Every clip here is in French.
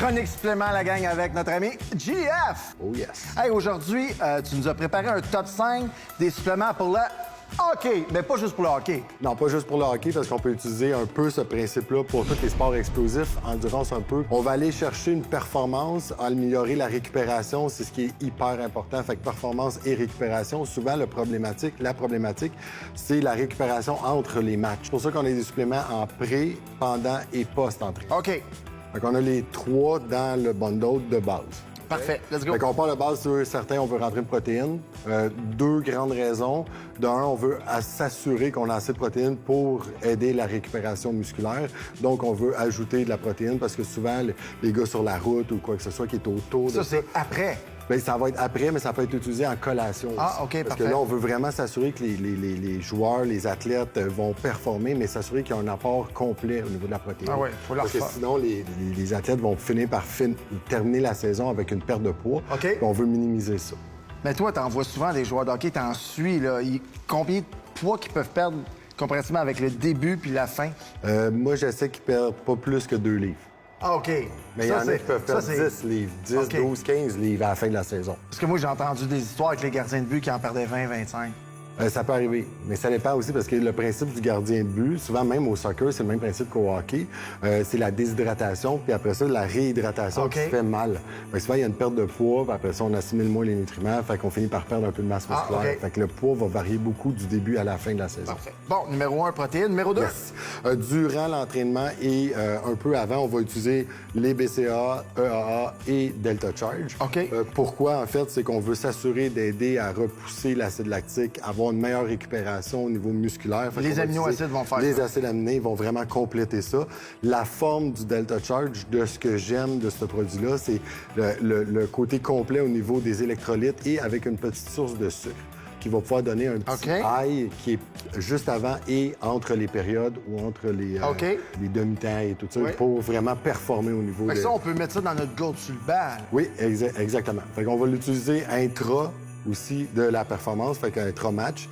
Chronique supplément à la gang avec notre ami GF. Oh yes. Hey, aujourd'hui, tu nous as préparé un top 5 des suppléments pour le hockey. Mais pas juste pour le hockey. Non, pas juste pour le hockey, parce qu'on peut utiliser un peu ce principe-là pour tous les sports explosifs, endurance un peu. On va aller chercher une performance, améliorer la récupération, c'est ce qui est hyper important. Fait que performance et récupération, souvent la problématique, c'est la récupération entre les matchs. C'est pour ça qu'on a des suppléments en pré, pendant et post-entrée. OK. Fait qu'on a les trois dans le bundle de base. Parfait. Let's go. Fait qu'on part de base sur certains, on veut rentrer une protéine. Deux grandes raisons. D'un, on veut s'assurer qu'on a assez de protéines pour aider la récupération musculaire. Donc, on veut ajouter de la protéine parce que souvent, les gars sur la route ou quoi que ce soit qui est autour de Ça, c'est après. bien, ça va être après, mais ça peut être utilisé en collation aussi. Ah, OK, Parce parfait. que là, on veut vraiment s'assurer que les joueurs, les athlètes vont performer, mais s'assurer qu'il y a un apport complet au niveau de la protéine. Ah ouais, faut leur Parce que faire. sinon, les athlètes vont finir par terminer la saison avec une perte de poids. OK. Puis on veut minimiser ça. Mais toi, t'en vois souvent des joueurs de hockey, t'en suis, là. Combien de poids qu'ils peuvent perdre comparativement avec le début puis la fin? Moi, j'essaie qu'ils perdent pas plus que 2 livres. Ah, OK. Mais il y en a qui peuvent perdre 10 livres, 10, OK. 12, 15 livres à la fin de la saison. Parce que moi, j'ai entendu des histoires avec les gardiens de but qui en perdaient 20, 25. Ça peut arriver, mais ça dépend aussi parce que le principe du gardien de but, souvent même au soccer, c'est le même principe qu'au hockey, c'est la déshydratation, puis après ça, la réhydratation OK. qui se fait mal. Fait que souvent, il y a une perte de poids, puis après ça, on assimile moins les nutriments, fait qu'on finit par perdre un peu de masse musculaire. OK. Fait que le poids va varier beaucoup du début à la fin de la saison. Parfait. Bon, numéro 1, protéines. Numéro 2? Yes. Durant l'entraînement et un peu avant, on va utiliser les BCAA, EAA et Delta Charge. OK. Pourquoi, en fait, c'est qu'on veut s'assurer d'aider à repousser l'acide lactique, avoir une meilleure récupération au niveau musculaire. Fait Les qu'on va aminoacides utiliser- vont faire Les ça. acides aminés vont vraiment compléter ça. La forme du Delta Charge, de ce que j'aime de ce produit-là, c'est le côté complet au niveau des électrolytes et avec une petite source de sucre qui va pouvoir donner un petit OK. high qui est juste avant et entre les périodes ou entre OK. les demi-temps et tout ça Oui. pour vraiment performer au niveau Fait que de... ça, on peut mettre ça dans notre gourde sur le banc. Oui, exactement. Fait qu'on va l'utiliser intra aussi de la performance, fait qu'intra match,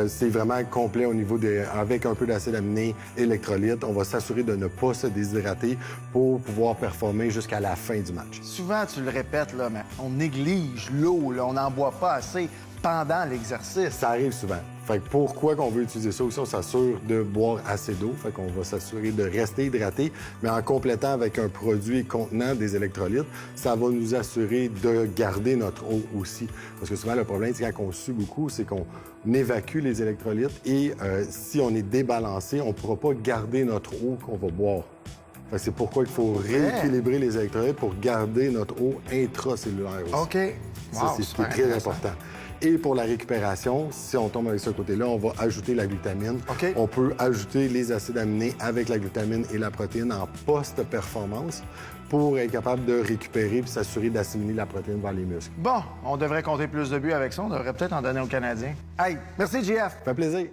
c'est vraiment complet au niveau avec un peu d'acide aminé, électrolyte. On va s'assurer de ne pas se déshydrater pour pouvoir performer jusqu'à la fin du match. Souvent, tu le répètes, là, mais on néglige l'eau, là. On n'en boit pas assez pendant l'exercice. Ça arrive souvent. Fait que pourquoi qu'on veut utiliser ça aussi, on s'assure de boire assez d'eau. Fait qu'on va s'assurer de rester hydraté, mais en complétant avec un produit contenant des électrolytes, ça va nous assurer de garder notre eau aussi. Parce que souvent, le problème, c'est quand on sue beaucoup, c'est qu'on évacue les électrolytes et si on est débalancé, on ne pourra pas garder notre eau qu'on va boire. Fait que c'est pourquoi il faut rééquilibrer les électrolytes pour garder notre eau intracellulaire aussi. OK. Ça, Wow, c'est ce qui est super très intéressant. important. Et pour la récupération, si on tombe avec ce côté-là, on va ajouter la glutamine. OK. On peut ajouter les acides aminés avec la glutamine et la protéine en post-performance pour être capable de récupérer puis s'assurer d'assimiler la protéine vers les muscles. Bon, on devrait compter plus de buts avec ça. On devrait peut-être en donner aux Canadiens. Hey, merci, GF. Ça fait plaisir.